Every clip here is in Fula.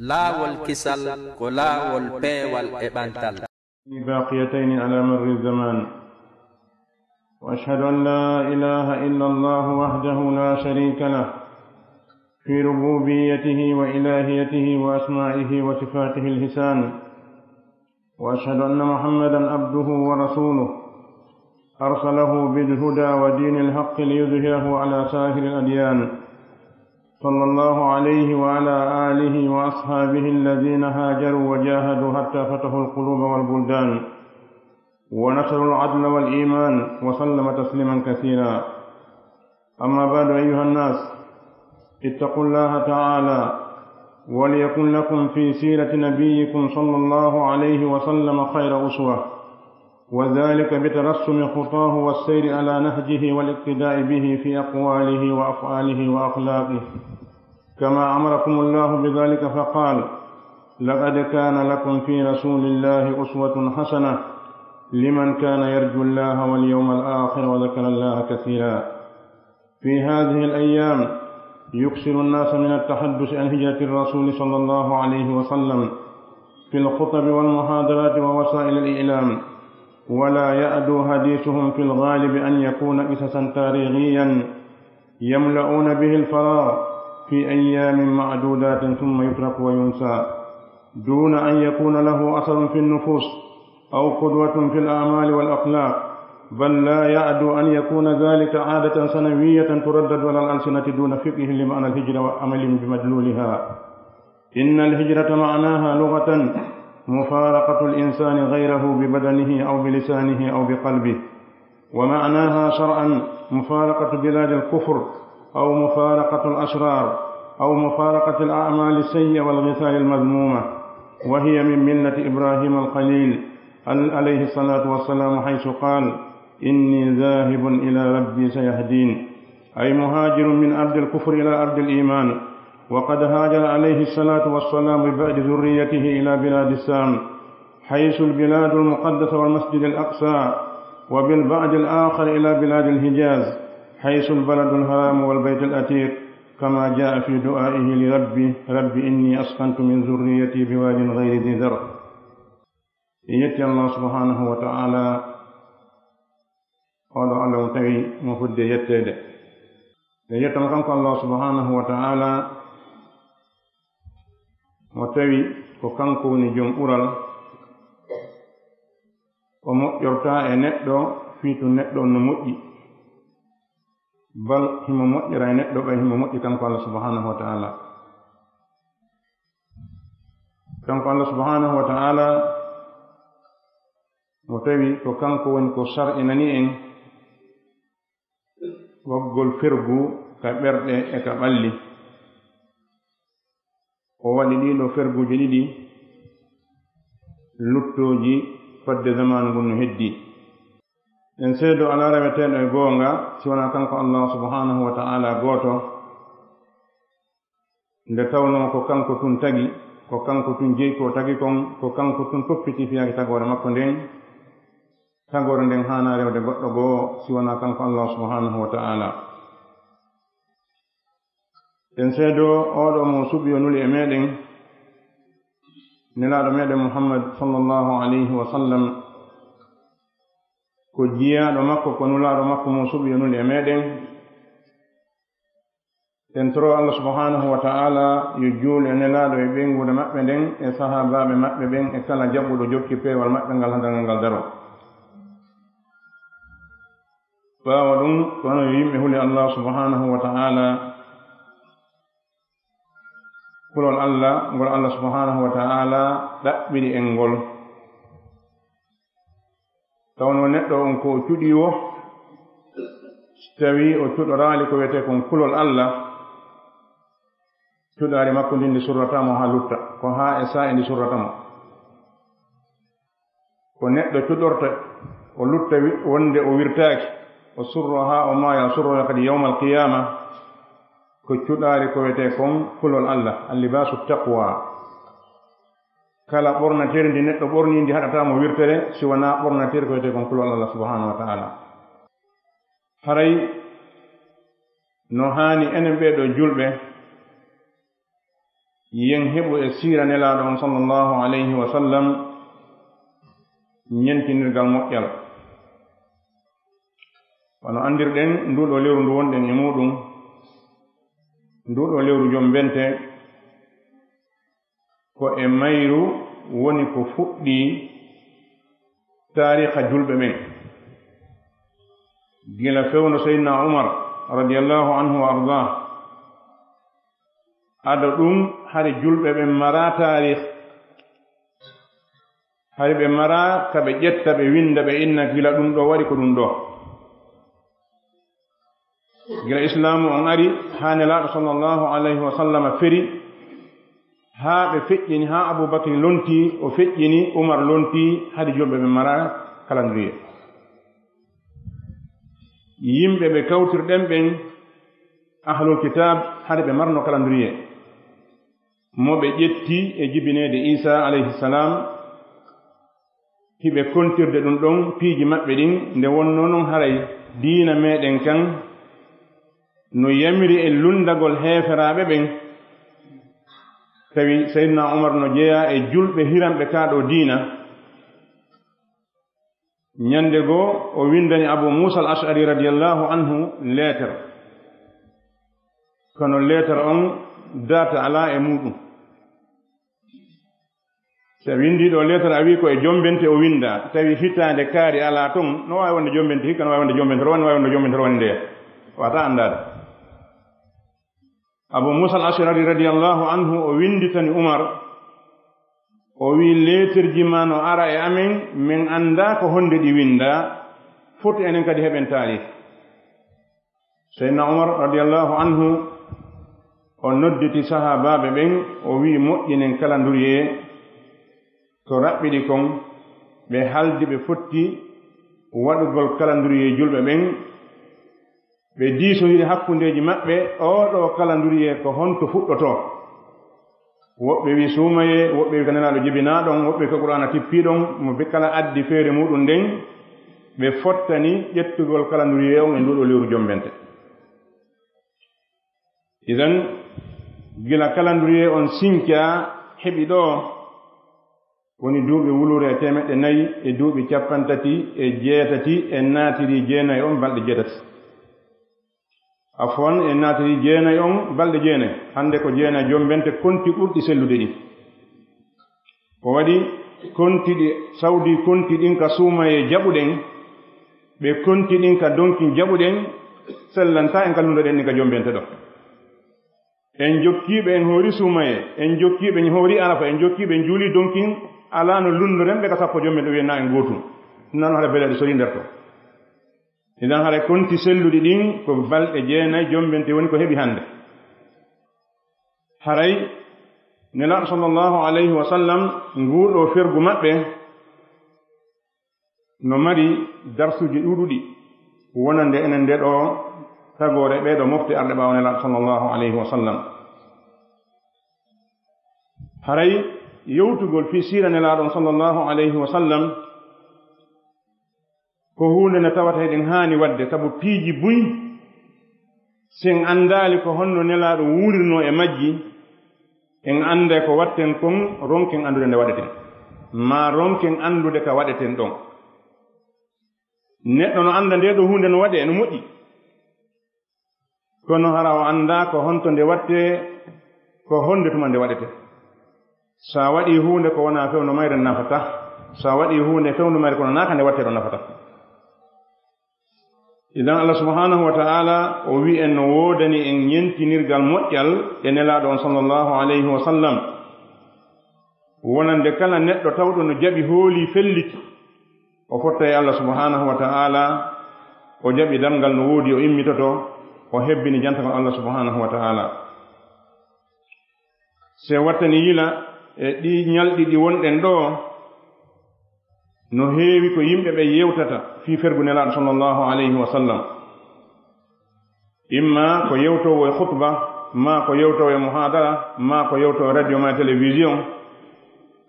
laawol kisal ko laawol peewal e ɓantal. باقيتين على مر الزمان، وأشهد أن لا إله إلا الله وحده لا شريك له في ربوبيته وإلهيته وأسمائه وصفاته الحسان، وأشهد أن محمدا عبده ورسوله أرسله بالهدى ودين الحق ليظهره على سائر الأديان، صلى الله عليه وعلى آله وأصحابه الذين هاجروا وجاهدوا حتى فتحوا القلوب والبلدان ونشروا العدل والإيمان وسلم تسليما كثيرا. أما بعد أيها الناس، اتقوا الله تعالى وليكن لكم في سيرة نبيكم صلى الله عليه وسلم خير أسوة، وذلك بترسم خطاه والسير على نهجه والاقتداء به في أقواله وأفعاله وأخلاقه، كما أمركم الله بذلك فقال: لقد كان لكم في رسول الله أسوة حسنة لمن كان يرجو الله واليوم الآخر وذكر الله كثيرا. في هذه الأيام يكثر الناس من التحدث عن هجرة الرسول صلى الله عليه وسلم في الخطب والمحاضرات ووسائل الإعلام، ولا يأدو حديثهم في الغالب أن يكون قصصا تاريخيا يملؤون به الفراغ في أيام معدودات ثم يترك وينسى، دون أن يكون له أثر في النفوس أو قدوة في الأعمال والأخلاق، بل لا يعدو أن يكون ذلك عادة سنوية تردد على الألسنة دون فقه لمعنى الهجرة وعمل بمدلولها. إن الهجرة معناها لغة مفارقة الإنسان غيره ببدنه أو بلسانه أو بقلبه، ومعناها شرعا مفارقة بلاد الكفر أو مفارقة الأشرار أو مفارقة الأعمال السيئة والغثال المذمومة، وهي من ملة إبراهيم الخليل عليه الصلاة والسلام، حيث قال: إني ذاهب إلى ربي سيهدين، أي مهاجر من أرض الكفر إلى أرض الإيمان. وقد هاجر عليه الصلاة والسلام ببعد ذريته إلى بلاد الشام، حيث البلاد المقدسة والمسجد الأقصى، وبالبعد الآخر إلى بلاد الحجاز، حيث البلد الحرام والبيت الأتيق، كما جاء في دعائه لربي: رب إني أسكنت من ذريتي بواد غير ذي زرع. يتي الله سبحانه وتعالى قال الله تري مفد يتد يتم كنك الله سبحانه وتعالى وتوي ko kanko woni jom ɓural o moƴƴorta e neɗɗo fiitu neɗɗo no moƴƴi, bal himo moƴƴira e neɗɗo ɓay himo moƴƴi kanko Allah subhanahu wa ta'ala. Kanko Allah subhanahu wa ta'ala mo tawi ko kanko woni ko sar'inani en waggol fergu ka ɓerɗe e ka ɓalli. O waɗi ɗiɗo ferguji ɗiɗi luttoji fadde zamanu ngun no heddi. En seedo ala reweteɗo e goonga si wona kanko Allah subhanahu wa ta'ala gooto, nde tawno ko kanko tun tagi, ko kanko tun jeyi ko tagi kon, ko kanko tun toppiti fiyaki tagore makko nden, tagore nden hana rewde goɗɗo goo si wona kanko Allah subhanahu wa ta'ala. En seedo oɗo mo suɓi o nuli e meɗen, nelaɗo meɗen Muhammad sallallahu alayhi wa sallam, ko jiyaɗo makko, ko nulaɗo makko mo suɓi o nuli e meɗen. En toro Allah subhanahu wa ta'ala yo juul e nelaɗo e ɓengude maɓɓe nden e sahabaɓe maɓɓe ɓen e kala jaɓɓuɗo jokki peewal maɓɓe ngal handangal ngal daro. ɓaawa ɗum kono yimɓe huli Allah subhanahu wa ta'ala kulol Allah ngol Allah subhanahu wa ta'ala ɗaɓɓiri en ngol, tawno neɗɗo on ko o cuɗi wo tawi o cuɗoraali ko wiyete kon kulol Allah, cuɗaari makko ndi ndi surratamo ha lutta, ko ha e sa'i ndi surratamo. ko neɗɗo cuɗorta o lutta wonde o wirtaaki, o surro ha o maaya, o surro kadi yawmal qiyama, ko cuɗaari ko wiyete kon kulol Allah, allibasu taqwa. kala ɓornatere ndi neɗɗo ɓorni ndi haɗatamo wirtere si wona ɓornatere ko wiyete kon kulol Allah subhanahu wa ta'ala. haray no haani enen ɓeeɗo julɓe yen heɓu e siira nelaaɗo on sallallahu alayhi wa sallam ñentinirgal moƴƴal. wano andirɗen nduɗo lewru ndu wonɗen e muɗum, nduɗo lewru jom bente ko e mayru woni ko fuɗɗi taariha julɓe ɓen gila fewno seydna umar radiyallahu anhu wa ardah ada ɗum hade julɓe ɓen mara taarih, hade ɓe mara kaɓe ƴetta ɓe winda ɓe inna gila ɗum ɗo waɗi ko ɗum ɗo. gila islamu on ari ha nelaaɗo sallallahu alayhi wa sallam feri ha ɓe feƴƴini, ha aboubacry lonti o feƴƴini, umar lonti, hade julɓe ɓe mara calendrier. yimɓe ɓe kawtirɗen ɓen ahlul kitab hade ɓe marno calendrier mo ɓe ƴetti e jibinede isa alayhi salam, hiɓe kontirde ɗum ɗon piiji maɓɓe ɗin nde wonno noon haray diina meɗen kan no yamiri e lundagol heeferaɓe ɓen, tawi seydna umar no jeeya e julɓe hiramɓe kaaɗo diina. ñande goo o windani abu musa al ashari radiyallahu anhu lettere, kono lettere on data ala e muɗum. so windiɗo lettere a wi ko e jombente o winda, tawi hittande kaari ala ton, no wawi wonde jombente hikka, no wawi wonde jombente rowani, no wawi wonde jombente rowani ndeya, wata andade. abu musa al ashari radiyallahu anhu o winditani umar, o wi leeterji ma no ara e amen min anda ko honde ɗi winda, foti enen kadi heɓen taarih. seydna umar radiyallahu anhu o nodditi sahabaɓe ɓen, o wi moƴƴinen calendrier to raɓɓiɗi kon, ɓe haldi ɓe fotti waɗugol calendrier julɓe ɓen, ɓe diisohiri hakkundeji maɓɓe, oɗo calendrier ko honto fuɗɗoto. woɓɓe wi suumaye, woɓɓe wi ko nelaaɗo jibinaɗon, woɓɓe ko qur'ana tippiɗon, mo be kala addi feere muɗum nden ɓe fottani ƴettugol calendrier on e nduɗo lewru jombente. idan gila calendrier on sinkia heɓi ɗo woni duuɓi wulure 400 e duuɓi 38 e naatiri 9 on balɗe 7. afwan e naatiri 9 on balɗe 9. hande ko 9 jombente konti ɓurɗi sellude ɗi, ko waɗi kontiɗi sawdi konti ɗin ka suumaye jaɓuɗen, ɓe konti ɗin ka donki jaɓuɗen, sellanta en kalludoɗen ni ka jombente ɗo. en jokkiɓe en hoori suumaye, en jokkiɓe en hoori arafa, en jokkiɓe en juuli donkin, ala no lunduren ɓe ka sappo jombente wiyenna en gootum, nan haɗa beleɗe sori nder to. idan haɗa konti selluɗi ɗin ko balɗe 9 jombente woni ko heɓi hande. haray nelaaɗo sallallahu alayhi wa sallam nguuɗo fergu maɓɓe no mari darsuji ɗuɗuɗi wonande enen nde ɗo tagore ɓeeɗo mofti arɗe ɓaawo nelaaɗo sallallahu alayhi wa sallam. haray yewtugol fi siira nelaaɗo sallallahu alayhi wa sallam ko huunde nde tawata eɗen haani wadde, sabu piiji buy sen anndaali ko honno nelaaɗo wuurirno e majji, en annde ko watten kon ronken anndude nde waɗeten, ma ronken anndude ka waɗeten ɗon. neɗɗo no annda nde ɗo huunde no waɗe no moƴƴi, kono hara o annda ko honto nde watte, ko honde tuma nde waɗete. sa waɗi huunde ko wona fewno mayre nafata, sa waɗi huunde fewno mayre kono naaka nde watte ɗo nafata. idan allah subhanahu wa ta'ala o wi en no woodani en ñentinirgal moƴƴal e nelaaɗo on sallallahu alayhi wa sallam, wonande kala neɗɗo tawɗo no jaɓi hooli felliti o fotta e allah subhanahu wa ta'ala, o jaɓi damgal no woodi o immitoto, o hebbini jantagal allah subhanahu wa ta'ala. se wattani yila e ɗi ñalɗi ɗi wonɗen ɗo, no heewi ko yimɓe ɓe yewtata fi fergu nelaaɗo sallallahu alayhi wa sallam, imma ko yewtowo e khutba, ma ko yewtowo e muhadara, ma ko yewtowo radio ma télévision,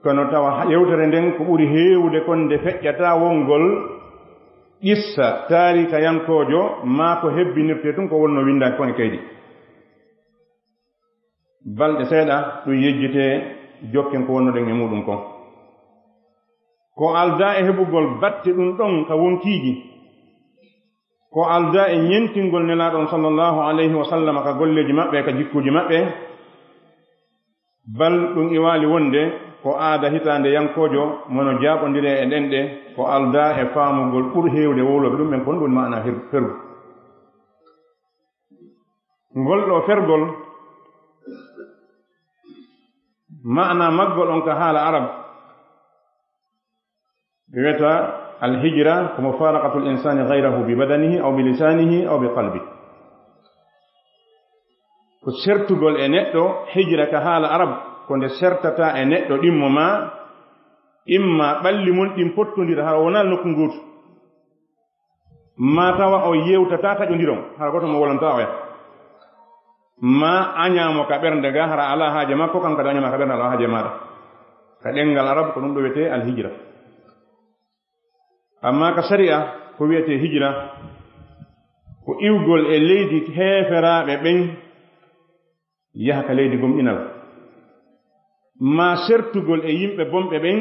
kono tawa yewtere nden ko ɓuri heewde kon nde feƴƴata wongol issa taarika yankojo, ma ko hebbinirte tun ko wonno windaaki kon e kaydi. balɗe seeɗa ɗum yejjite jokken ko wonnoɗen e muɗum kon ko alda e heɓugol batte ɗum ɗon ka wonkiiji ko alda e ñentingol nelaaɗon sallallahu alayhi wa sallam ka golleji maɓɓe ka jikkuji maɓɓe bal ɗum iwaali wonde ko aada hitaande yankoojo mono jaaɓondire e ɗenɗe ko alda e faamugol ɓuri heewde wowloɓe ɗum ɓen kon ɗum maana fergu ngol ɗo fergol maana maggol on ka haala arab ɓe wiyata alhijra ko mufaraqatu l insani gayrahu bi badanihi aw bi lisanihi aw bi qalbi ko sertugol e neɗɗo hijra ka haala arab ko nde sertata e neɗɗo ɗimmo ma imma ɓalli mum ɗin pottondira hara wonal nokku nguutu ma tawa o yewtata taƴondiron hara goto mo wolonta oya ma añaamo ka ɓernde ga hara ala haaje makko kanko dañama ka ɓernde ala haaje maɗa ka ɗengal arab ko ɗum ɗo wiyete alhijra amma ka sariya ko wiyete hijra ko iwgol e leydi heeferaɓe ɓen yaha ka leydi gomɗinal ma sertugol e yimɓe bomɓe ɓen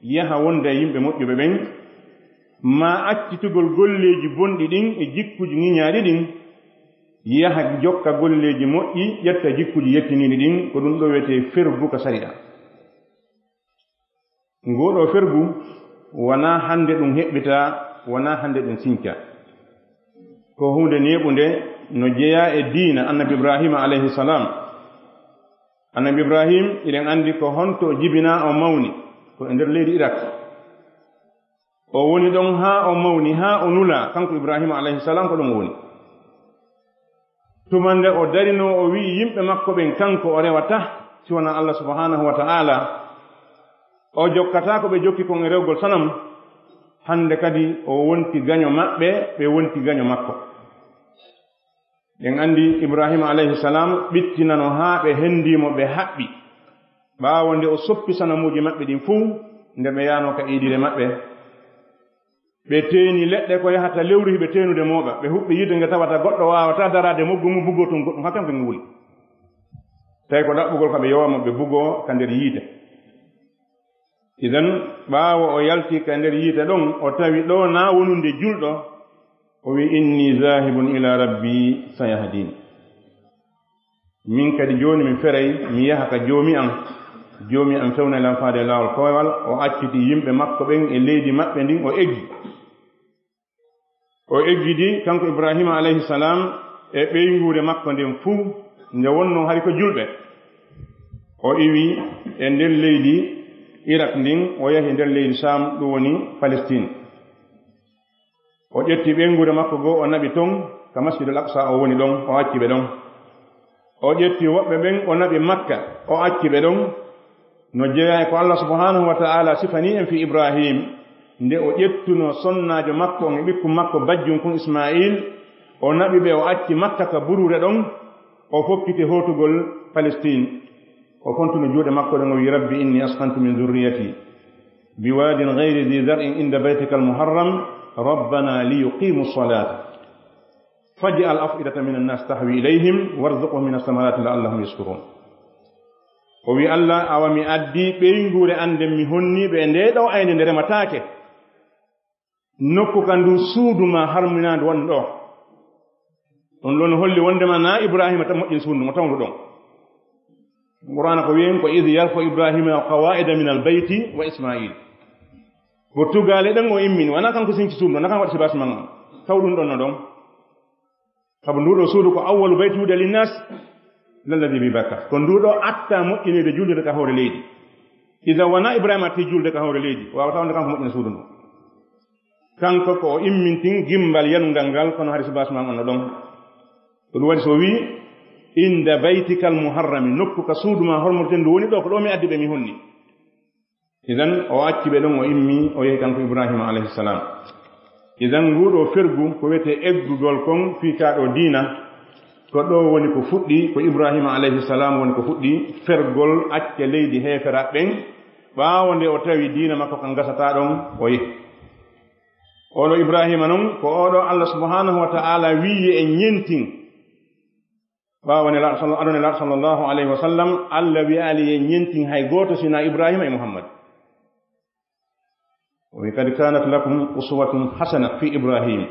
yaha wonde e yimɓe moƴƴuɓe ɓen ma accitugol golleji bonɗi ɗin e jikkuji ŋiñaaɗi ɗin yaha jokka golleji moƴƴi ƴetta jikkuji yettiniɗi ɗin ko ɗum ɗo wiyete fergu ka sariya ngoɗo fergu wona hande ɗum heɓɓita wona hande ɗum sinca ko hunde neɓunde no jeeya e diina annabi ibrahima alayhi salam annabi ibrahim iɗen andi ko honto jibina o mawni ko e nder leydi irak o woni ɗon haa o mawni haa o nula kanko ibrahima alayhi salam ko ɗum o woni tumande o darino o wi'i yimɓe makko ɓen kanko o rewata siwona allah subhanahu wa ta'ala o jokkata ko ɓe jokki kon e rewgol sanam hande kadi o wonti gaño maɓɓe ɓe wonti gaño makko en andi ibrahima alayhi salam ɓittinano haa ɓe hendimo ɓe haɓɓi ɓaawo nde o soppi sanamuji maɓɓe ɗin fuu nde ɓe yaano ka iidire maɓɓe ɓe teeni leɗɗe ko yahata lewru hiɓe teenude mooɓa ɓe huɓɓi yidde nge tawata goɗɗo waawata darade moggu mum buggo tun goɗɗum hakken ko nge wuli tawi ko ɗaɓɓugol kaɓe yowama ɓe buggoo ka nder yiite idan ɓaawo o yalti ka nder yiite ɗon o tawi ɗo naa wonunde julɗo o wi inni zahibun ila rabbi sayahdin min kadi jooni mi feray mi yaha ka joomi am fewnelan faade laawol koowal o acciti yimɓe makko ɓen e leydi maɓɓe ndin o eggidi kanko ibrahima alayhi salam e ɓeynguure makko nden fuu nde wonno hari ko julɓe o iwi e nder leydi irak ndin o yahi nder leydi sam ɗum woni palestine o ƴetti ɓeynguure makko goo o naɓi ton ka masjidul aqsa o woni ɗon o acci ɓe ɗon o ƴetti woɓɓe ɓen o naɓi makka o acci ɓe ɗon no jeeya ko allah subhanahu wa ta'ala sifani en fi ibrahim nde o ƴettuno sonnaajo makko on e ɓikku makko bajjum kon ismail o naɓi ɓe o acci makka ka burure ɗon o fokkiti hootugol palestine o fontuno juuɗe makko ɗen o wi rabbi inni askantu min zurriyati biwadin gayri di zar'in inda baytika almuharram rabbana liyuqimu salata faj'al af'idatan min annas tahwi ilayhim warzuqhum min asamarati la'allahum yashkurun o wi allah awa mi addi ɓeynguure anden mi honniɓe e nde ɗo ayde nde remataake nokku ka ndu suuduma harminaande wonde ɗo ɗon ɗon holli wondema na ibrahima tan moƴƴin suudu mo tawndu ɗon qur'ana ko wiyen ko id yarfo ibrahima qawaida min albayti wa ismail ko tugaale ɗen o immini wona kanko sinci suudu ɗon na kanko waɗi sibasman on taw ɗum ɗon no ɗon sabu nduɗo suudu ko awwalu bayti wude linnas lalladi bi bakka ko nduɗo atta moƴƴinede julde ka hawre leydi ida wona ibrahima atti julde ka hawre leydi wawata wonde kanko moƴƴina suudu ndu kanko ko o immintin gimbal yanungal ngal kono hari sibasman on no ɗon ko ɗum waɗi so wi inda baytika almuharrami nokku ka suuduma hormorten ndu woni ɗo ko ɗo mi addi ɓe mi honni idan o acci ɓe ɗon o immi o yehi kanko ibrahima alayhi salam idan nguɗo fergu ko wiyete eggugol kon fiikaɗo diina ko ɗo woni ko fuɗɗi ko ibrahima alayhi salam woni ko fuɗɗi fergol acce leydi heefera ɓen ɓaawo nde o tawi diina makko kan gasata ɗon o yehi oɗo ibrahima noon ko oɗo allah subhanahu wa ta'ala wiye en ñentin ɓawo nelaɗo sallllahu alayhi wa sallam allah wi'ali ye ñentin hay goto sina ibrahima e muhammad وقد كانت لكم أسوة حسنة في إبراهيم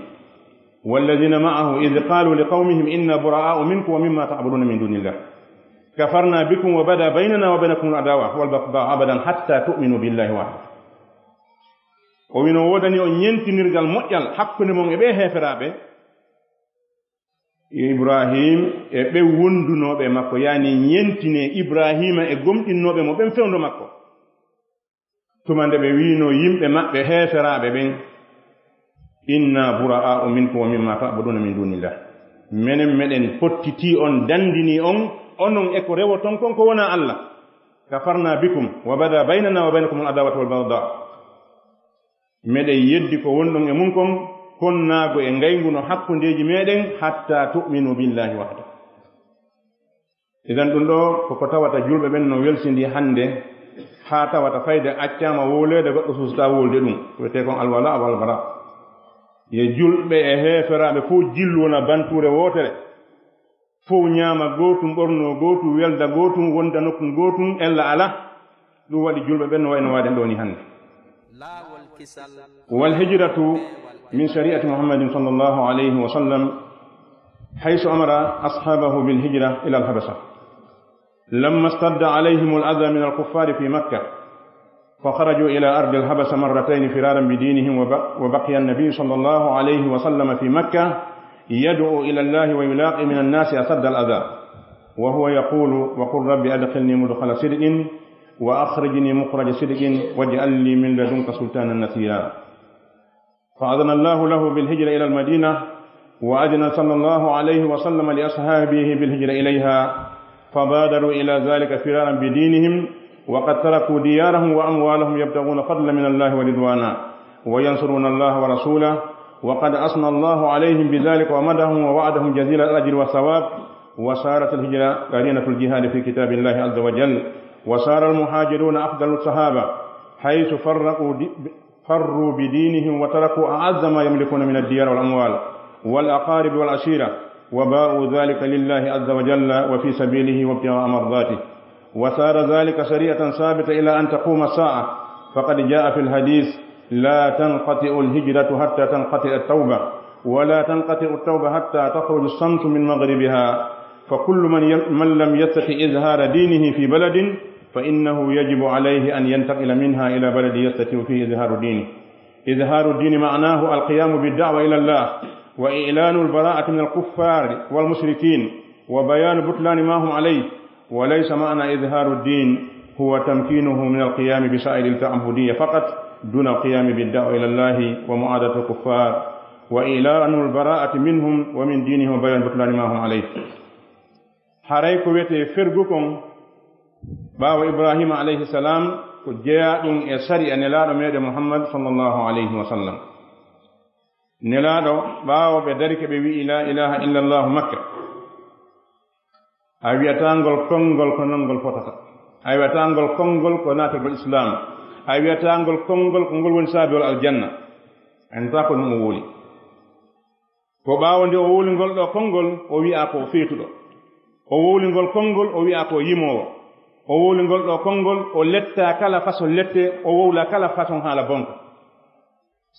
والذين معه إذ قالوا لقومهم إنا براء منكم ومما تعبدون من دون الله كفرنا بكم وبدا بيننا وبينكم العداوة والبغضاء أبدا حتى تؤمنوا بالله وحده ومن ودني أن ينتنرجال مؤجل حق نمون إبه هفرابه إبراهيم إبه وندنو بمكو يعني ينتني إبراهيم إقومتنو بمو بمفندو مكو tumande be wiino yimbe mabbe heferaabe ben inna bura'a minkum wa mimma ta'buduna min dunillah meden pottiti on dandini on onon e ko rewoton kon ko wona Allah kafarna bikum wa bada baynana wa baynakum al-adawatu wal baghdha meden yeddi ko wondon e mun kon konnaago e ngaynguno hakkundeji meden hatta tu'minu billahi wahda idan dun do ko tawata julbe ben no welsindi hande ha tawata fayde accama wolede goddo susta wolde dum wete kon alwala wal bara ye julbe e heferabe fu jilluna banture wotere fu nyama gotum borno gotum welda gotum wonda nokkum gotum ella ala dum wadi julbe ben wayno waden doni hande wal hijratu min shari'ati muhammadin sallallahu alayhi wa sallam haythu amara ashabahu bil hijra ila al habasha لما اشتد عليهم الأذى من الكفار في مكة فخرجوا إلى أرض الحبشة مرتين فرارا بدينهم وبقي النبي صلى الله عليه وسلم في مكة يدعو إلى الله ويلاقي من الناس أشد الأذى وهو يقول وقل رب أدخلني مدخل صدق وأخرجني مخرج صدق واجعل لي من لدنك سلطانا نصيرا فأذن الله له بالهجرة إلى المدينة وأذن صلى الله عليه وسلم لأصحابه بالهجرة إليها فبادروا إلى ذلك فرارا بدينهم وقد تركوا ديارهم وأموالهم يبتغون فضلا من الله ورضوانا وينصرون الله ورسوله وقد أثنى الله عليهم بذلك ومدهم ووعدهم جزيل الأجر والثواب وصارت الهجرة قرينة الجهاد في كتاب الله عز وجل وصار المهاجرون أفضل الصحابة حيث فروا بدينهم وتركوا أعز ما يملكون من الديار والأموال والأقارب والعشيرة وباءوا ذلك لله عز وجل وفي سبيله وابتغاء مرضاته وصار ذلك شريعة ثابتة إلى أن تقوم الساعة فقد جاء في الحديث لا تنقطع الهجرة حتى تنقطع التوبة ولا تنقطع التوبة حتى تخرج الشمس من مغربها فكل من لم يستطع إظهار دينه في بلد فإنه يجب عليه أن ينتقل منها إلى بلد يستطيع فيه إظهار دينه. إظهار الدين معناه القيام بالدعوة إلى الله وإعلان البراءة من الكفار والمشركين وبيان بطلان ما هم عليه وليس معنى إظهار الدين هو تمكينه من القيام بسائر التعبدية فقط دون القيام بالدعوة إلى الله ومعادة الكفار وإعلان البراءة منهم ومن دينهم وبيان بطلان ما هم عليه. حريك ويتي فرقكم باو إبراهيم عليه السلام جاء يسري أن لا نميد محمد صلى الله عليه وسلم نلادو باو بدرك بي لا إله إلا الله مكة أيواتانغول كونغول كونغول فوتاتا أيواتانغول كونغول كوناتو بالإسلام أيواتانغول كونغول كونغول ونسابي الجنة أنتاكو نمولي فباو دي أولي نغول دو كونغول أوي أكو فيتو دو أولي نغول كونغول أوي أكو يمو أولي نغول دو كونغول أو لتا كالا فاسو لتة أولا كالا فاسو هالا بونكو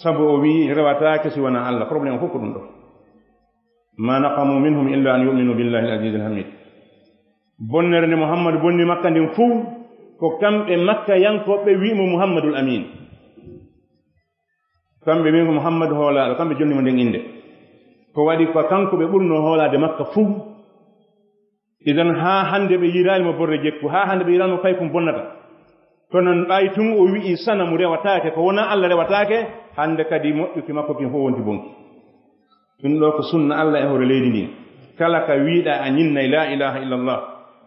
sabu o wi rewataake si wona Allah problème fof ko ɗum ɗo ma naqamu minhum illa an yuminu billahi al-aziz al-hamid bonnere nde Muhammad bonni makka ndin fuu ko kamɓe makka yankoɓe wiimo Muhammadul Amin kamɓe wiimo Muhammad hoolaaɗo kamɓe jonnimo nden inde ko waɗi ko kanko ɓe ɓurno hoolaade makka fuu idan haa hannde ɓe yiraanimo borre jekku haa hannde ɓe yiraanimo fay kum bonnata kono ɓay tun o wi'i sana mo rewataake ko wona Allah rewataake hande kadi moƴƴuki makko kin fof wonti bonki ɗum ɗo ko sunna Allah e hoore leydi ndin kala ka wiiɗa a ñinnay la ilaha illallah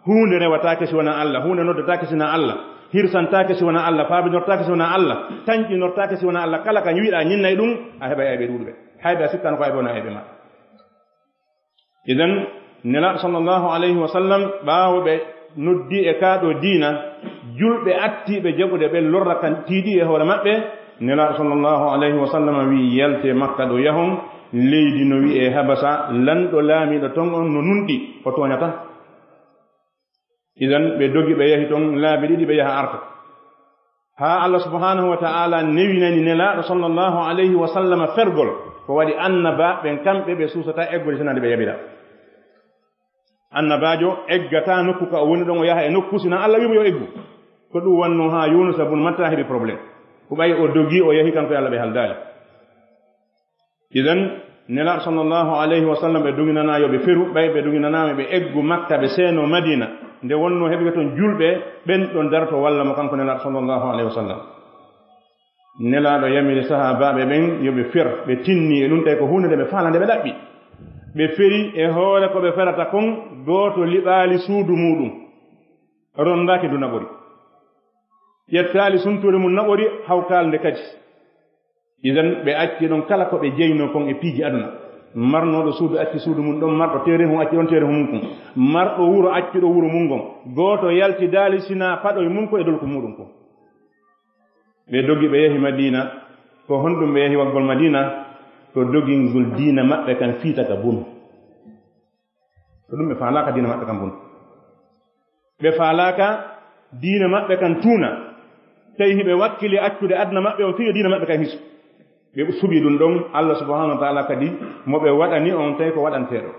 huunde rewataake si wona Allah huunde noddataake sina Allah hirsantaake si wona Allah faabinortaake si wona Allah tañƴinortaake si wona Allah kala ka wiiɗa a ñinnay ɗum a heɓa ayɓe ɗuɗɓe hayɓe a sikkano ko ayɓe wona ayɓe maɗa idan nelaɗo sallllahu alayhi wa sallam ɓaawoɓe noddi e kaaɗo diina julɓe attiɓe jaɓude ɓe lorra kan tiiɗi e hoore maɓɓe nelaɗo sallllahu alayhi wa sallam wi yelte makka ɗo yahon leydi no wi'e habasa lanɗo laamiɗo ton on no nunɗi o toñata idan ɓe dogi ɓe yahi ton laabi ɗiɗi ɓe yaha arta ha Allah subhanahu wa ta'ala newinani nelaaɗo sallallahu alayhi wa sallam fergol ko waɗi annaba ɓen kamɓe ɓe suusata eggode sinade ɓe yaɓira annabajo eggata nokku ka o woni ɗon o yaha e nokku sina Allah wimo yo eggu ko ɗum wanno ha Yunusa bun Matta heɓi probléme ko ɓayi o dogi o yahi kanko e Allah ɓe haldali idan nelaaɗo sallallahu alayhi wa sallam ɓe doginanayo ɓe feru ɓay ɓe doginanama ɓe eggu Makka ɓe seeno Madina nde wonno heɓi ton julɓe ɓen ɗon darto walla mo kanko nelaaɗo sallallahu alayhi wa sallam nelaaɗo yamiri sahabaɓe ɓen yoɓe fer ɓe tinni e ɗum tawi ko hunde nde ɓe faalande ɓe ɗaɓɓi ɓe feri e hoore ko ɓe ferata kon gooto liɓaali suudu muɗum rondaaki du naɓori ƴettaali suntuure mum naɓori hawkaalnde kadi idan ɓe acci ɗon kala ko ɓe jeyno kon e piiji aduna marnoɗo suudu acci suudu mum ɗon marɗo teere mum acci ɗon teere mum kon marɗo wuro acci ɗo wuro mum gon gooto yalti daali sina paɗoye mum ko e dolko muɗum kon ɓe dogi ɓe yahi Madina ko honɗum ɓe yahi waggol Madina ko dogingol diina maɓɓe kan fiitaka bun ko ɗum ɓe faalaaka diina maɓɓe kan bun ɓe faalaaka diina maɓɓe kan tuuna tawi hiɓe wakkili accude aduna maɓɓe o fiyo diina maɓɓe kan hisu ɓe suɓi ɗum ɗon Allah subhanahu wa ta'ala kadi mo ɓe waɗani on tawi ko waɗanteeɗo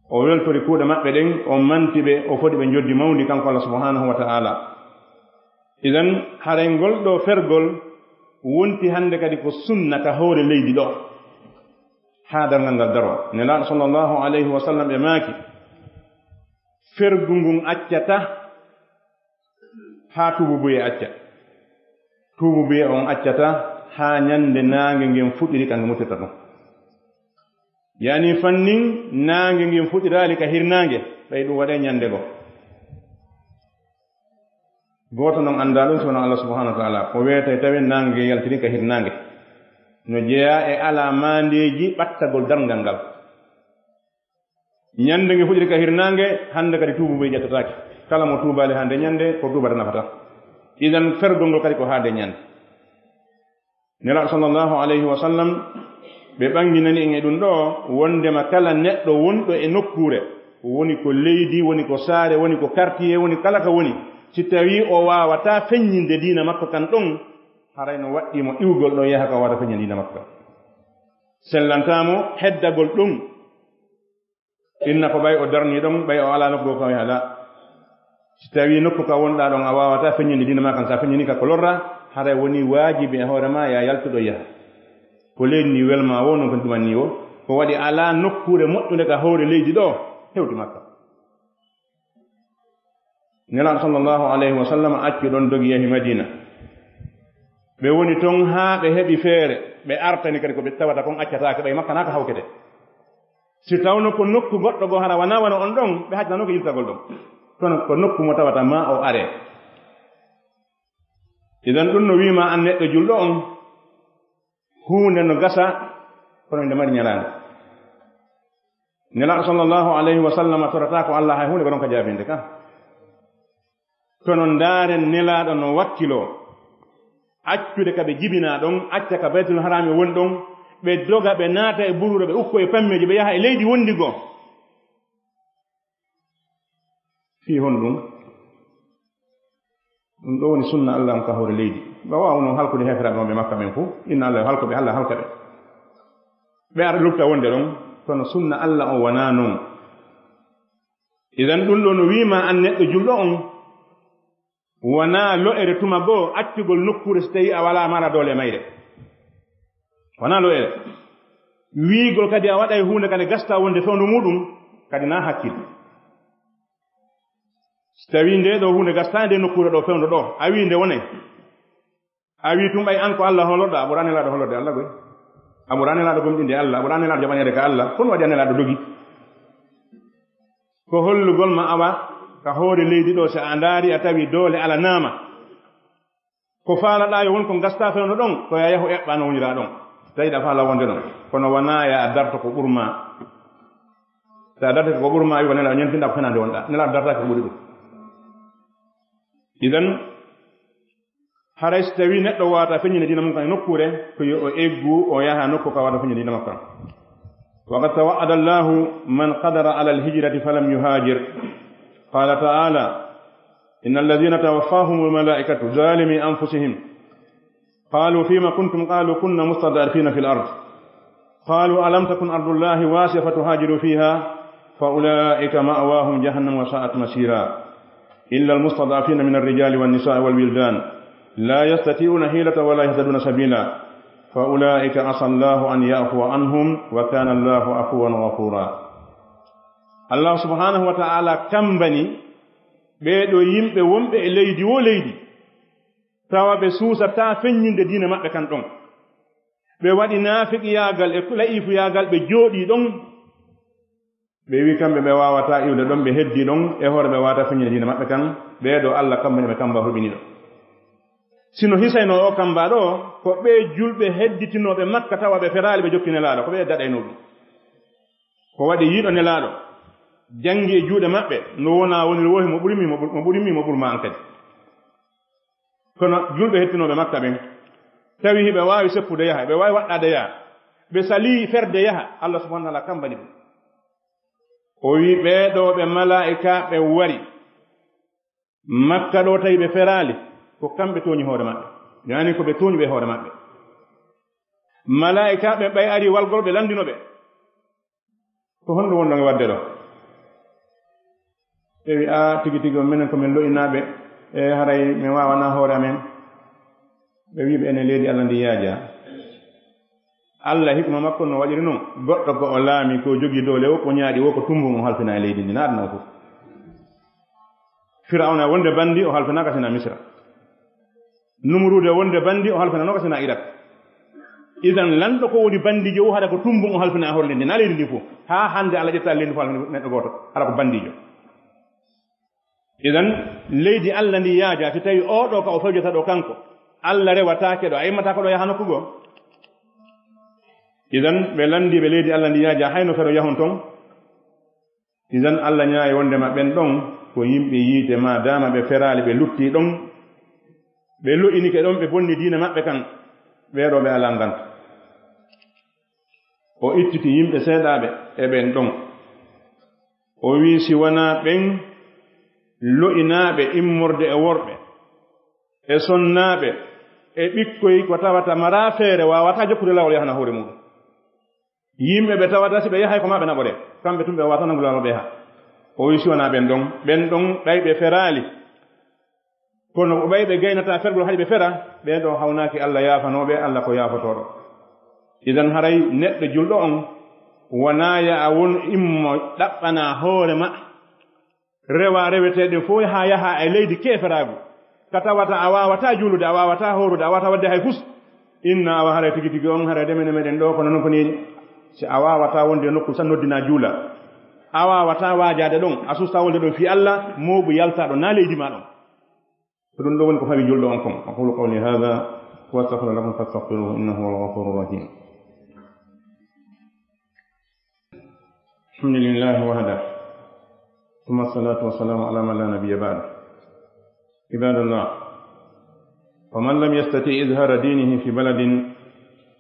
o weltori kuuɗe maɓɓe ɗen o manti ɓe o foti ɓe joddi mawndi kanko Allah subhanahu wa ta'ala idan harengol ɗo fergol wonti hande kadi ko sunna ka hoore leydi ɗo haa darngal ngal daro nelaaɗo sallallahu alayhi wa sallam ɓe maaki fergu ngun accata haa tuububuye acca tuububuye on accata haa ñande naange ngen fuɗɗiri ka nge mutirta ɗum yani fannin naange ngen fuɗɗiraali ka hirnaange ɓay ɗum waɗe ñande go gooto noon anndaa ɗum sono Allah subhanahu wa ta'ala ko weeta tawi naange yaltiri ka hirnaange no jeyaa e alaa maandeeji ɓattagol darngal ngal ñande nge fuɗɗiri ka hirnaange hannde kadi tuububuye ƴettataake kala mo tuubaali hannde ñande ko tuubata nafata idan fergol ngol kadi ko haade ñande nelaaɗo sallallahu alayhi wa sallam ɓe ɓanginani en e ɗum ɗo wondema kala neɗɗo wonɗo e nokkuure woni ko leydi woni ko saare woni ko quartier woni kala ka woni si tawi o waawata feññinde diina makko kan ɗon harayno waɗɗimo iwgol ɗo yaha ka wawata feññinde diina makko kan sellantamo heddagol ɗum inna ko ɓay o darni ɗon ɓay o ala nokku kam yahala si tawi nokku ka wonɗa ɗon a wawata feññinde diina ma kan sa feññini ka ko lorra haray woni waajibi e hoore ma ya yaltuɗo yaha ko leydi ndi welma wo non ko ɗumanni o ko waɗi ala nokkuure moƴƴude ka hoore leydi ɗo hewti makka nelaaɗo sallallahu alayhi wa sallam acci ɗon dogi yahi Madina ɓe woni toon haa ɓe heɓi feere ɓe artani kadi ko ɓe tawata kon accataake ɓay makka naa ko hawkete si tawno ko nokku goɗɗo goo hara wana on ɗon ɓe hajjatano ko yiltagol ɗon kono ko nokku mo tawata ma o are idan ɗum no wiima an neɗɗo julɗo on huunde no gasa kono nde mari ñalaande nelaaɗo sallallahu alayhi wa sallam torata ko Allah hay huunde ko ɗon ka jaabinde ka kono ndaaren nelaaɗo no wakkiloo accude ka ɓe jibinaa ɗon acca ka baytul harami woni ɗon ɓe doga ɓe naata e buruure ɓe ukko e pammeji ɓe yaha e leydi wondi goo fii hon ɗum ɗo woni sunna Allah on ka hoore leydi ɓe waawno halkude heferaɓe on ɓe makka ɓen fof inna Allah halko ɓe Allah halka ɓe ɓe ara lufta wonde ɗon kono sunna Allah on wonaa noon idan ɗum ɗo no wiima an neɗɗo julɗo on wonaa lo'ere tuma goo accugol nokkuure so tawi a walaa mara doole e mayre wonaa lo'ere wiigol kadi a waɗa e huunde kadi gasta wonde fewndu muɗum kadi naa hakkille so tawi nde ɗo hunde gastaande nokkuure ɗo fewnde ɗo a wi nde wone a wi tum ɓay an ko Allah holoɗo a ɓurani laaɗo holode Allah goy a ɓurani laaɗo gomɗinde Allah a ɓurani laaɗo jaɓanede ka Allah kono waɗi ane laaɗo dogi ko hollugol ma awa ka hoore leydi ɗo so a ndaari a tawi doole ala naama ko faalaɗa yo won ko gasta fewnde ɗon ko ya yahu eɓɓa no wonira ɗon tawiɗa faala wonde ɗon kono wona ya a darto ko ɓurma so a dartake ko ɓurma a wi ko nelaɗo ñantinɗa ko fenande wonɗa nelaɗo dartake ko ɓuri ɗum idan haray so tawi neɗɗo wawata feññinde dina mum kan e nokkure ko yo o eggu o yaha nokku ka wawata feññinde dina makko kan وقد توعد الله من قدر على الهجرة فلم يهاجر قال تعالى إن الذين توفاهم الملائكة ظالمي أنفسهم قالوا فيما كنتم قالوا كنا مستضعفين في الأرض قالوا ألم تكن أرض الله واسعة فتهاجروا فيها فأولئك مأواهم جهنم وساءت مسيرا إلا المستضعفين من الرجال والنساء والولدان لا يستطيعون حيلة ولا يهتدون سبيلا فأولئك عسى الله أن يعفو عنهم وكان الله عفوا غفورا الله سبحانه وتعالى كم بني بيدو يمبه ومبه ليدي وليدي tawa be suusa ta feññinde diina maɓɓe kan ɗon ɓe waɗi naafiki yaagal e la'ifu yaagal ɓe jooɗi ɗon ɓe wi kamɓe ɓe wawata iwde ɗon ɓe heddi ɗon e hoore ɓe wawata feññinde diina maɓɓe kan ɓeeɗo Allah kambani ɓe kamba huɓini ɗo sino hisayno o kamba ɗo ko ɓe julɓe hedditinoɓe makka tawa ɓe feraali ɓe jokki nelaaɗo ko ɓe daɗayno ɗum ko waɗi yiiɗo nelaaɗo jangi e juuɗe maɓɓe no wona woni wohi mo ɓurimi mo ɓurma an kadi kono julɓe hettinoɓe makka ɓen tawi ɓe waawi seppude yaha ɓe waawi waɗɗade yaha ɓe salii ferde yaha Allah subhanahu wa taala kambani ɗum o wi ɓeeɗo ɓe malaa'ika ɓe wari makka ɗo tawi ɓe feraali ko kamɓe tooñi hoore maɓɓe yani ko ɓe tooñi ɓe hoore maɓɓe malaa'ika ɓe ɓay ari walgol ɓe landino ɓe ko honɗo wonɗon e wadde ɗo ɓe wi a tigi tigi minen komin lo'inaaɓe e haray min wawana hoore amen ɓe wiɓe ene leydi Allah ndi yaaja Allah hikma makko no waɗiri noon goɗɗo ko o laami ko jogii doole o ko ñaaɗi wo ko tumbu mo halfina e leydi ndi na aduna fof firawna wonde bandi o halfinaka sina misra numrude wonde bandi o halfinanoka sina irak idan lanɗo ko woni bandijo o haɗa ko tumbu o halfina e hoore leydi na leydi ndi fof haa hannde Allah ƴetta leydi fof halfina neɗɗo gooto haɗa ko bandijo idan leydi Allah ndi yaaja so tawi oɗo ka o fewjata ɗo kanko Allah rewataake ɗo a immata ko ɗo yaha nokkugo idan ɓe landiɓe leydi Allah ndi yaaja hayno feɗo yahon ton idan Allah ñaayi wonde maɓɓen ɗon ko yimɓe yiite ma dama ɓe feraali ɓe lutti ɗon ɓe lo'inike ɗon ɓe bonni diina maɓɓe kan ɓeeɗo ɓe alaa nganta o ittiti yimɓe seeɗaaɓe e ɓen ɗon o wii si wonaa ɓen lo'inaaɓe immorde e worɓe e sonnaaɓe e ɓikkoy ko tawata maraa feere waawataa jokkude lawol yahana hoore muɗum yimɓe ɓe tawata si ɓe yahay ko maa ɓe naɓore kamɓe tum ɓe waawata nangu lawol ɓe yaha o wii si wonaa ɓen ɗon ɓayɓe feraali kono ɓayɓe gaynata fergol haɗi ɓe fera ɓen ɗo hawnaaki Allah yaafanooɓe Allah ko yaafotooɗo idan haray neɗɗo julɗo on wonaa ya won immo ɗaɓɓanaa hoore ma rewa reweteɗe fof haa yaha e leydi keeferaagu ka tawata a waawataa juulude a waawataa horude a waawataa wadde hay fus inna awa hara tigi tigi on hara demene meɗen ɗo kono noon ko ni si a waawataa wonde nokku tan noddinaa juula a waawataa waajaade ɗon a sustaa wolde ɗon fii Allah mooɓu yaltaa ɗo naa leydi maa ɗon ko ɗum ɗo woni ko fawi julɗo on kon aqulu qawli hada wa astaghfiru lakum fastaghfiruhu innahu huwal ghafurur rahim alhamdulillahi wahda ثم الصلاة والسلام على من لا نبي بعد عباد الله ومن لم يستطع إظهار دينه في بلد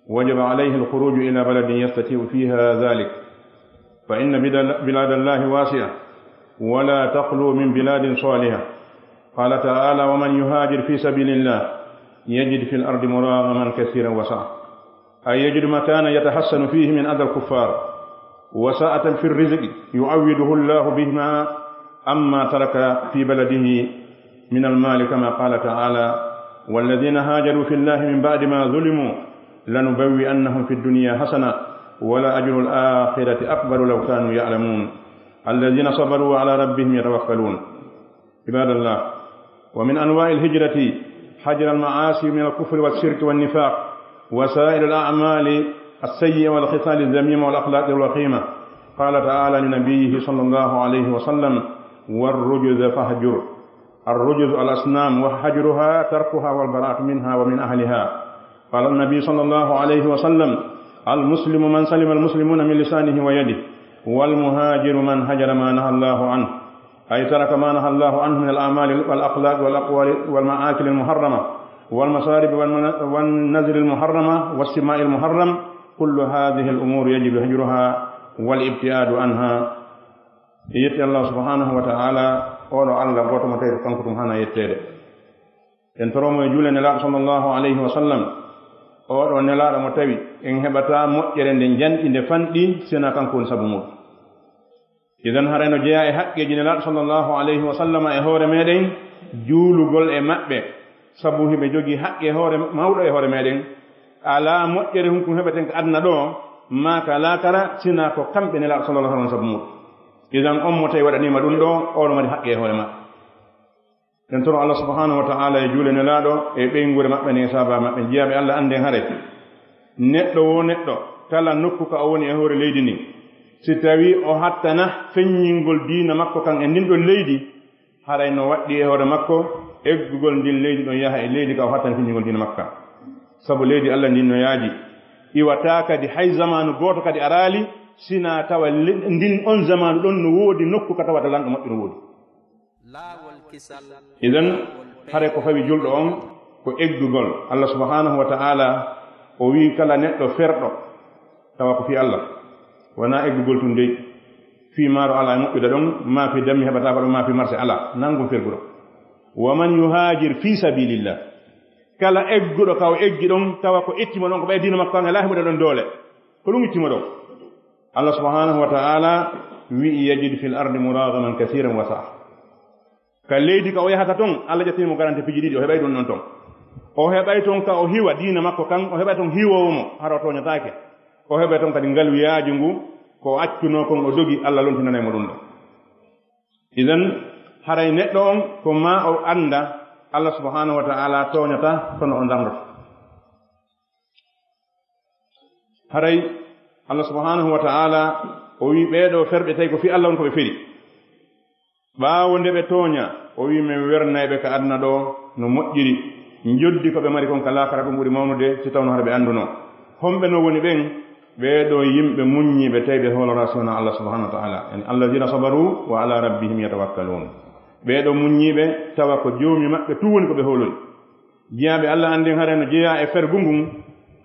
وجب عليه الخروج إلى بلد يستطيع فيها ذلك فإن بلاد الله واسعة ولا تخلو من بلاد صالحة قال تعالى ومن يهاجر في سبيل الله يجد في الأرض مراغما كثيرا وسعة أي يجد مكانا يتحسن فيه من أذى الكفار وساءة في الرزق يعوده الله بهما أما ترك في بلده من المال كما قال تعالى والذين هاجروا في الله من بعد ما ظلموا لنبوئنهم في الدنيا حسنة ولا أجر الآخرة أكبر لو كانوا يعلمون الذين صبروا على ربهم يتوكلون عباد الله ومن أنواع الهجرة حجر المعاصي من الكفر والشرك والنفاق وسائر الأعمال السيئة والخصال الذميمة والأخلاق الوخيمة قال تعالى لنبيه صلى الله عليه وسلم والرجز فاهجر الرجز الأصنام وحجرها تركها والبراءة منها ومن أهلها قال النبي صلى الله عليه وسلم المسلم من سلم المسلمون من لسانه ويده والمهاجر من هجر ما نهى الله عنه أي ترك ما نهى الله عنه من الأعمال والأخلاق والأقوال والمآكل المحرمة والمصارب والنزل المحرمة والسماء المحرم كل هذه الأمور يجب هجرها والابتعاد عنها يتي الله سبحانه وتعالى أولو الله قوتو متير كنكتم هانا يتير ينتروم يجول نلاء صلى الله عليه وسلم أولو نلاء متوي إن هبتا مؤجرين دين جن إن فندي سنا كنكون سبمود إذن هرينو جاء حق جنلاء صلى الله عليه وسلم إهور ميدين جولو قل إمأبه sabuhi be jogi hakke hore mawdo e hore meden ala moƴƴere hunkum hebeten ko adna do ma kala kala sina ko kambe ne la sallallahu alaihi wasallam idan ummo tay wadanima dum do o no mari hakke hore ma den to Allah subhanahu wa ta'ala e julene laado e beengure mabbe ne saba mabbe jiyabe Allah ande hare neddo wo neddo kala nokku ka woni e hore leydi ni si tawi o hattana fenyingol diina makko kan e ndin don leydi haray no waddi e hore makko eggugol ndin leydi ɗon yaha e leydi ka o hattan fiñigol dina makka sabu leydi Allah ndin no yaaji iwata kadi hay zamanu goto kadi arali sina tawa ndin on zamanu ɗon no woodi nokku ka tawata lanɗo moƴƴo no woodi idan hare ko fawi julɗo on ko eggugol Allah subhanahu wa ta'ala o wi kala neɗɗo ferɗo tawa ko fi Allah wona eggugol tun dey fi maaro ala e moƴƴude ɗon ma fi dammi heɓata ko ɗon ma fi marché ala nangum ferguɗo waman yuhajir fi sabilillah kala egguɗo kaw eggi ɗon tawa ko ittima ɗon ko ɓay dina makko an ala heɓude ɗon doole ko ɗum ittima ɗon Allah subhanahu wa ta'ala wi'i yajid fil ardi muragaman kasiran wa sa'a ka leydi ka o yahata ton Allah ƴettinimo garante piji ɗiɗi o heɓay ɗum ɗon ton o heɓay ton ka o hiwa dina makko kan o heɓay ton hiwowomo hara o toñatake o heɓay ton kadi ngalwiyaji ngu ko accuno kon o dogi Allah lontinanaymo ɗum ɗo idan haray neɗɗo on ko ma o anda Allah subhanahu wa ta'ala toñata kono o damrata haray Allah subhanahu wa ta'ala o wi ɓeeɗo ferɓe tawi ko fi Allah on ko ɓe feri ɓaawo nde ɓe tooña o wi min wernayɓe ka adna ɗo no moƴƴiri joddi ko ɓe mari kon ka laakara ɗum ɓuri mawnude si tawno hara ɓe annduno homɓe no woni ɓen ɓeeɗo yimɓe muññiɓe tawi ɓe hoolora sona Allah subhanahu wa ta'ala en alladina sabaru wa ala rabbihim yatawakkalun ɓeeɗo muññiɓe tawa ko joomi maɓɓe tu woni ko ɓe hoolori jeyaaɓe Allah annden hare no jeeya e fergu ngun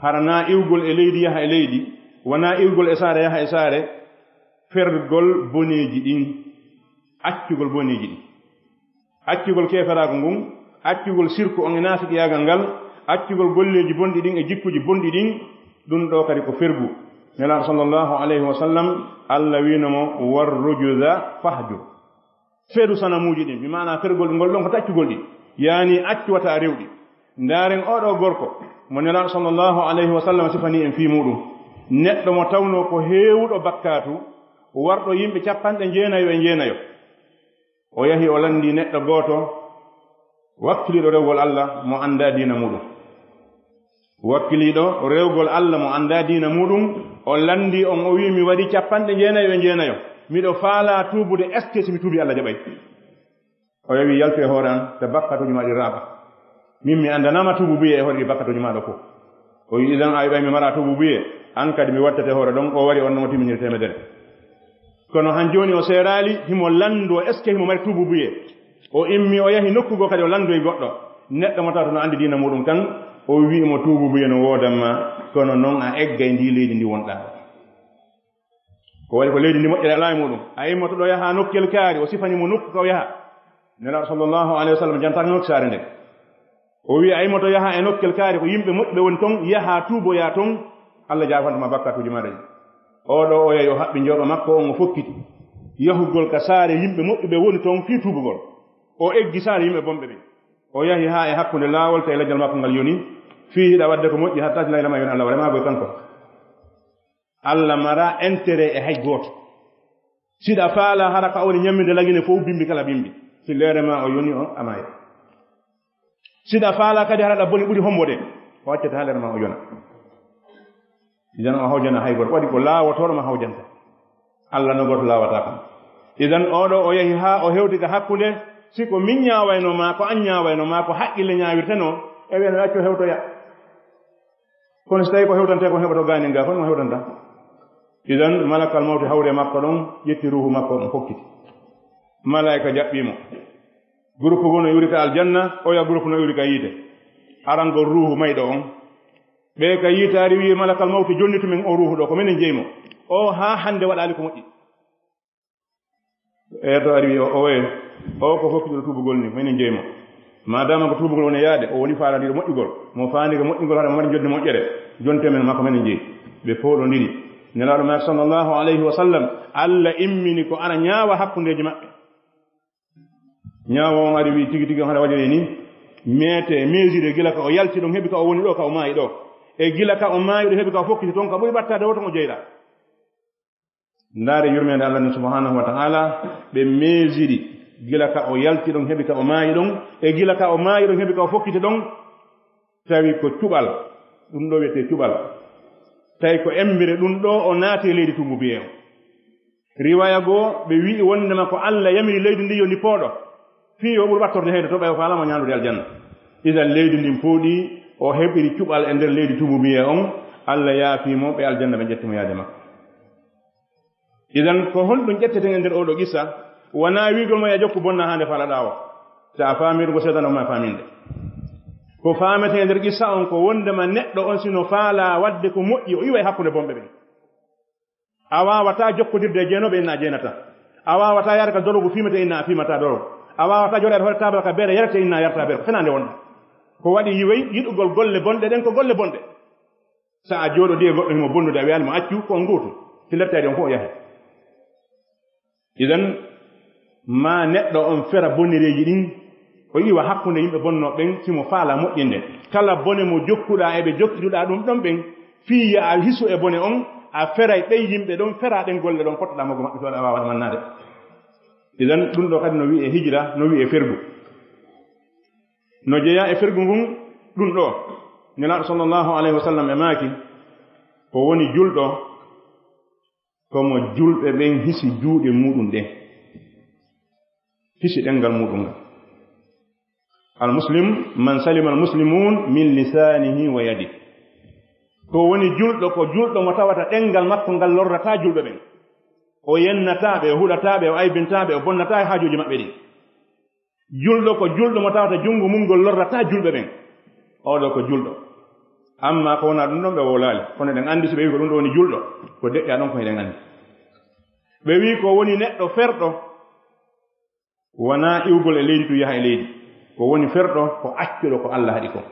harana iwgol e leydi yaha e leydi wona iwgol e saare yaha e saare fergol boneeji ɗin accugol boneeji ɗin accugol keeferaako ngun accugol sirku on e naasiƙiyaagal ngal accugol golleeji bonɗi ɗin e jikkuji bonɗi ɗin ɗum ɗo kadi ko fergu nelaaɗo sallllahu alayhi wa sallam Allah wiinomo warrujuda fahjur feedu sanamuuji ɗin mi maana fergol ngol ɗon ko taccugol ɗi yaani accuwata rewɗi ndaaren oɗo gorko mo nelaaɗo sallllahu alayhi wa sallam sifani en fii muɗum neɗɗo mo tawno ko heewuɗo bakkatu warɗo yimɓe 90 o yahi o landi neɗɗo gooto wakkiliɗo rewgol Allah mo annda diina muɗum wakkiliɗo rewgol Allah mo annda diina muɗum o landi on o wi mi waɗi 90 miɗo faala tuubude est ce que si mi tuubi Allah jaɓay o yawi yaltu e hoore an te bakkatuji ma ɗi raaɓa min mi anndanama tuubu buye e hoore ɗi bakkatuji maɗo fof o wi idan a wiɓay mi mara tuubu buye an kadi mi wattate hoore ɗon o wari on nomo timminiri temedere kono han joni o seerali himo landu est ce que himo mari tuubu buye o immi o yahi nokkugo kadi o landu e goɗɗo neɗɗo mo tawta no andi diina muɗum kan o wi'imo tuubu buye no woodanma kono noon a eggay ndi leydi ndi wonɗa ko waɗi ko leydi ndi moƴƴere ala e muɗum a immoto ɗo yaha nokkel kaari o sifanimo nokku ka o yaha nelaaɗo sallllahu alayhi wa sallam jantaka nokki saare nde o wi a immoto yaha e nokkel kaari ko yimɓe moƴƴuɓe woni toon yaha tuuboya toon Allah jafantama bakkatuji maɗa ɗi oɗo o yahi o haɓɓi jooɗo makko on o fokkiti yahugol ka saare yimɓe moƴƴuɓe woni toon fii tuubugol o eggi saare yimɓe bonɓe ɓe o yahi ha e hakkunde laawol tawi lajjal makko ngal yoni fii hiɗa wadde ko moƴƴi hatta si laylama yoni Allah warema boy kanko Allah mara intérêt e hay gooto siɗa faala hara ka woni ñamminde lagine fof bimbi kala bimbi si leerema o yoni o amaya siɗa faala kadi hara ɗa boni ɓuri hombode o accata ha leerema o yona idan o hawjana hay goto waɗi ko laawotoɗoma hawjanta Allah no goto laawata kam idan oɗo o yahi ha o hewti ka hakkunde siko min ñaawaynoma ko an ñaawaynoma ko haqqille ñaawirteno e wiyano acco hewtoya kono so tawi ko hewtante ko heɓato gaani ga kono mo hewtanta idan malakal mawti hawre makko ɗon ƴetti ruhu makko on hokkiti malaika jaɓɓimo groupe go no yuri ka aljanna oya groupe no yuri ka yiide arango ruhu mayɗo on ɓe ka yitaari wi malakal mawti jonni tumen o ruhu ɗo ko minen jeymo o ha hande waɗali ko moƴƴi to ari wi o ko hokkiɗo tuubugol ni minen jeymo madama ko tuubugol woni yaade o woni farandiɗo moƴƴugol mo faandiga moƴƴugol haɗa mari jodde moƴƴere jontemen makko minen jeyi ɓe pooɗodiri nelaɗo mak sallllahu alayhi wa sallam allah immini ko ana ñaawa hakkundeji maɓɓe ñaawa on ari wi tigi tigi haɗa waɗire ni meete mesure gila ka o yalti ɗon heɓi ka o woni ɗo ka o maayi ɗo e gila ka o maayi ɗo heɓi ka o fokkiti toon ka ɓuri ɓattade woton o jeyɗa ndaare yurmede allah ni subhanahu wa ta'ala ɓe mesiri gila ka o yalti ɗon heɓi ka o maayi ɗon e gila ka o maayi ɗon heɓi ka o fokkiti ɗon tawi ko cuɓal ɗum ɗo wiyete cuɓal tawi ko embire ɗum ɗo o naati e leydi tumbu biye o riwaya goo ɓe wi'i wondema ko allah yamiri leydi ndi yo ndi pooɗo fii o ɓuri ɓattorde heyde to ɓay o faalama ñaanude aljanna idan leydi ndin pooɗi o heɓiri cuɓal e nder leydi tumbu biye on allah yaafimo ɓe aljanna ɓe ƴettimo yaade makko idan ko holɗum ƴetteten e nder oɗo qissa wona wiigol mo ya jokku bonna hande faalaɗa o so a faamiru ko seedan oma faaminde ko faamete e nder qissa on ko wondema neɗɗo on sino faala wadde ko moƴƴi o iwa e hakkunde bonɓe ɓen a wawata jokkodirde e jeenoɓe inna jeenata a wawata yaade ka dorogu fimete inna a fimata dorogo a wawata joɗade hoore tabala ka beere yarete inna yarta beere ko fenande wonɗa ko waɗi yiwey yiɗugol golle bonɗe ɗen ko golle bonɗe so a jooɗodi e goɗɗo himo bonnude a wiyani mo accu ko nguutu si lettade on fof o yahe idan ma neɗɗo on fera bonnireji ɗin o iwa hakkunde yimɓe bonnoɓe ɓen simo faala moƴƴinde kala bone mo jokkuɗa eɓe jokkiduɗa ɗum ɗon ɓen fiya a hisu e bone on a feray ɓey yimɓe ɗon fera ɗen golle ɗon pottoɗa mogo maɓɓe toɗa wawa mannade idan ɗum ɗo kadi no wiye hijra no wiye fergu no jeeya e fergu ngun ɗum ɗo nelaɗo sallllahu alayhi wa sallam e maaki ko woni julɗo komo julɓe ɓen hisi juuɗe muɗum ɗen hisi ɗengal muɗum ngal almuslim man salima almuslimun min lisanihi wa yadi ko woni julɗo ko julɗo mo tawata ɗengal makko ngal lorrata julɓe ɓen o yennataɓe o huɗataɓe o aybintaɓe o bonnata e haajuji maɓɓe ɗi julɗo ko julɗo mo tawata junngo mum ngol lorrata julɓe ɓen oɗo ko julɗo amma ko wona ɗum ɗon ɓe wowlaali kono eɗen anndi so ɓe wi ko ɗum ɗo woni julɗo ko deƴƴa ɗon ko eɗen anndi ɓe wi ko woni neɗɗo ferɗo wona iwgol e leydi tu yaha e leydi ko woni ferɗo ko accuɗo ko Allah haɗi kon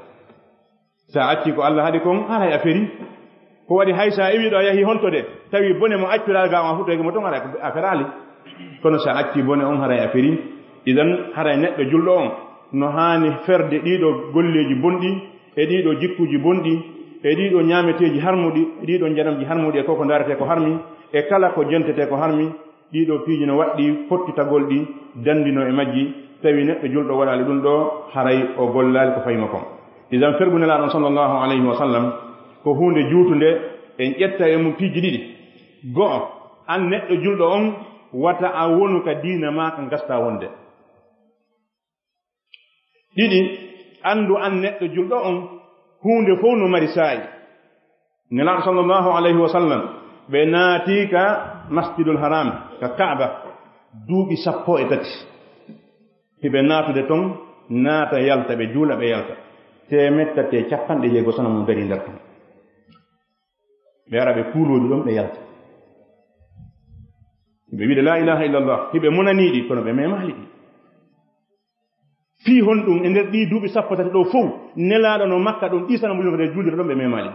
sa acci ko Allah haɗi kon haray a feri ko waɗi hay sa iwiɗo a yahi hontode tawi bone mo accuɗa ga on fuɗɗoyge mo ton haray a ferali kono sa acci bone on haray a feri idan haray neɗɗo julɗo on no haani ferde ɗiɗo golleji bonɗi e ɗiɗo jikkuji bonɗi e ɗiɗo ñaameteji harmuɗi ɗiɗo janamji harmuɗi e koko darete ko harmi e kala ko jentete ko harmi ɗiɗo piiji no waɗɗi pottitagol ɗi dandino e majji tawi neɗɗo julɗo waɗali ɗum ɗo haray o gollali ko fayima kon idan fergunelaɗon sallllahu alayhi wa sallam ko hunde juutunde en ƴetta e mum piiji ɗiɗi go'o an neɗɗo julɗo on wata a wonu ka diina ma ka gasta wonde ɗiɗi andu an neɗɗo julɗo on hunde fof no mari saayi nelaɗo sallllahu alayhi wa sallam ɓe naati ka masjidul haram ka kaaba duuɓi 13 hiɓe naatude ton naata yalta ɓe juula ɓe yalta 350 sono mum dari nder ton ɓe ara ɓe kuulooɗi ɗon ɓe yalta hiɓe wiide la ilaha illallah hiɓe munaniiɗi kono ɓe memaali ɗi fii hon ɗum e nder ɗi duuɓi 13 ɗo fof nelaaɗo no makka ɗum ɗisana mo julde juulira ɗon ɓe memaali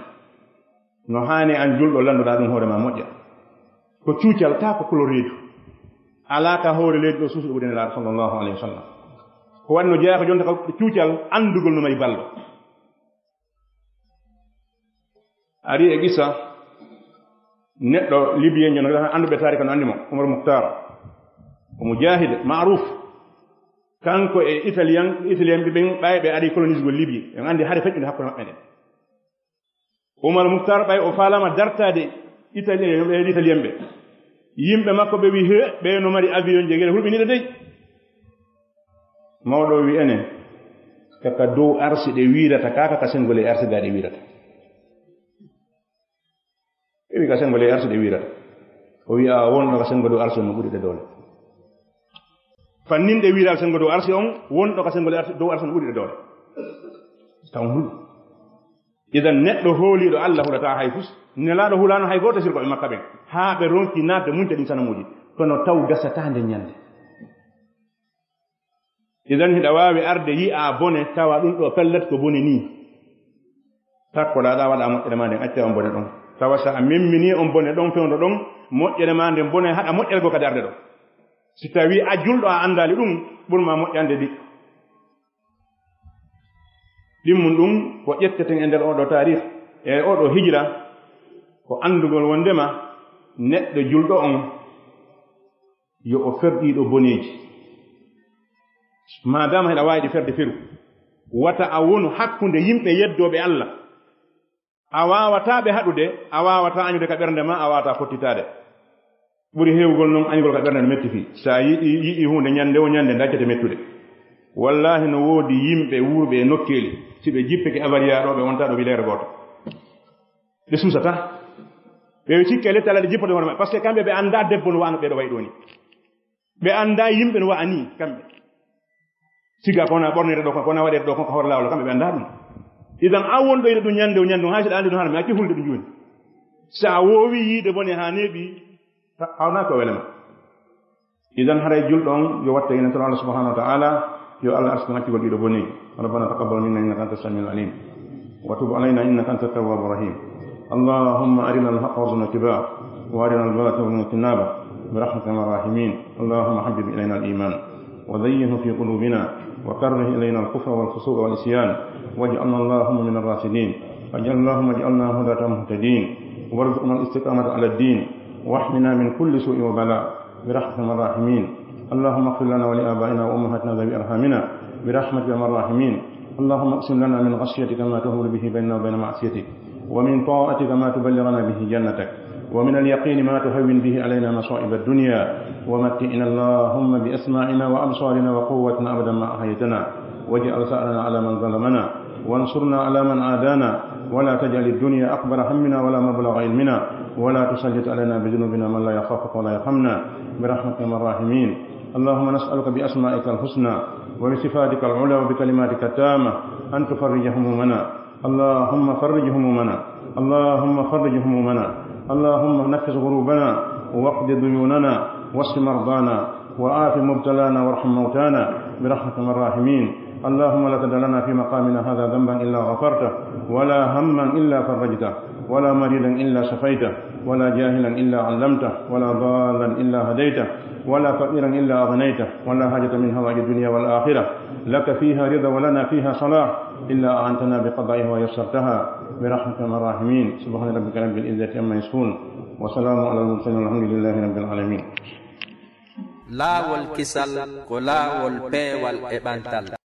no haani an julɗo landoɗaa ɗum hoore ma moƴƴa ko cuucal taa ko kulo reedu alaa ka hoore leydi ɗo suusuɗo ɓuɗe nelaaɗo sallllahu alayhi wa sallam ko waɗi no jeeya ko jonta ko cuucal anndugol no mari ballo ari e gisa neɗɗo libyen no annduɓe taarika no anndi mo Oumar Moukhtar ko mujahid maruf kanko e italien ɓe ɓen ɓay ɓe ari colonisegol libye en anndi hade feƴƴude hakkude maɓɓe nden Oumar Moukhtar ɓay o faalama dartade italien ɓe yimɓe makko ɓe wi he ɓe no mari avion je gene hulɓiniɗo dey mawɗo wi enen kaka dow arsi ɗe wirata kaka ka sengol e arsi gaɗe wirata ɓe wi ka sengol e arsi ɗe wirata o wi a wonɗo ka sengo dow arsi on no ɓuri ɗe doole fannin ɗe wiral sengo dow arsi on wonɗo ka sengol dow arsi no ɓuri ɗe doole taw hul idan neddo holido Allah hulata hay fus nelaado hulano hay goto sirko be makka ben ha be ronki nadde munta din sanamuji kono taw gasatande nyande idan hida wawi arde yi a bone tawa dum do pellet ko bone ni takko da wada moƴƴere ma den acca on bone don tawa sa memmini on bone don fewndo don moƴƴere ma den bone hada moƴƴere go kadi arde do si tawi a juldo a andali dum burma moƴƴande di dimmun dum ko ƴetteten e nder odo tarikh e odo hijra ko andugol wondema neddo juldo on yo o ferdido boneji madama heda waadi ferde feru wata a wonu hakkunde yimbe yeddobe Allah a wawata be hadude a wawata anyude ka bernde ma a wawata fottitade buri heewgol non anyugol ka bernde metti fi sa yi hunde nyande o nyande daccete mettude wallahi no wodi yimbe wurbe e nokkeli sibe jippeke avariya do be wonta do bilere goto de susata be cikkele tala de jippode wona parce que kambe be anda debbo no wano be do waydoni be anda yimbe no waani kambe siga kona bornede do ko na wade do ko hor lawlo kambe be anda dum idan awon do ide dum nyande o nyande ha sida andi do harmi acci hulde dum joni sa wowi yide bone ha nebi awna ko welema idan haray juldon yo watte ina to Allah subhanahu wa ta'ala yo Allah asna ci gol ido boni rabbana taqabbal minna innaka antas samiul alim wa tub alayna innaka antat tawwabur rahim allahumma arina al-haqqa warzuqna ittiba'a wa arina al-batila warzuqna ijtinaba برحمتك يا الراحمين اللهم حبب إلينا الإيمان وزينه في قلوبنا وكره إلينا الكفر والفسوق والعصيان واجعلنا اللهم من الراشدين اللهم اجعلنا هداة مهتدين وارزقنا الاستقامة على الدين واحمنا من كل سوء وبلاء برحمتك يا الراحمين اللهم اغفر لنا ولآبائنا وأمهاتنا ذوي أرحامنا برحمتك يا الراحمين اللهم اقسم لنا من خشيتك ما تهول به بيننا وبين معصيتك ومن طاعتك ما تبلغنا به جنتك ومن اليقين ما تهون به علينا مصائب الدنيا ومتئنا اللهم بأسماعنا وأبصارنا وقوتنا أبدا ما أحيتنا واجعل ثأرنا على من ظلمنا وانصرنا على من عادانا ولا تجعل الدنيا أكبر همنا ولا مبلغ علمنا ولا تسلط علينا بذنوبنا من لا يخافك ولا يرحمنا برحمتك يا الراحمين اللهم نسألك بأسمائك الحسنى وبصفاتك العلى وبكلماتك التامة أن تفرج همومنا اللهم فرج همومنا اللهم فرج همومنا اللهم نفس غروبنا واقض ديوننا واشف مرضانا وآت مبتلانا وارحم موتانا برحمتك يا الراحمين اللهم لا تدع لنا في مقامنا هذا ذنبا إلا غفرته ولا هما إلا فرجته ولا مريضا إلا شفيته ولا جاهلا إلا علمته ولا ضالا إلا هديته ولا فقيرا إلا أغنيته ولا حاجة من هوائج الدنيا والآخرة لك فيها رضا ولنا فيها صلاح إلا أعنتنا بقضائها ويسرتها برحمتك يا الراحمين سبحان ربك رب العزة عما يصفون وسلام على المرسلين والحمد لله رب العالمين لا والكسل كلا والبي والإبانتال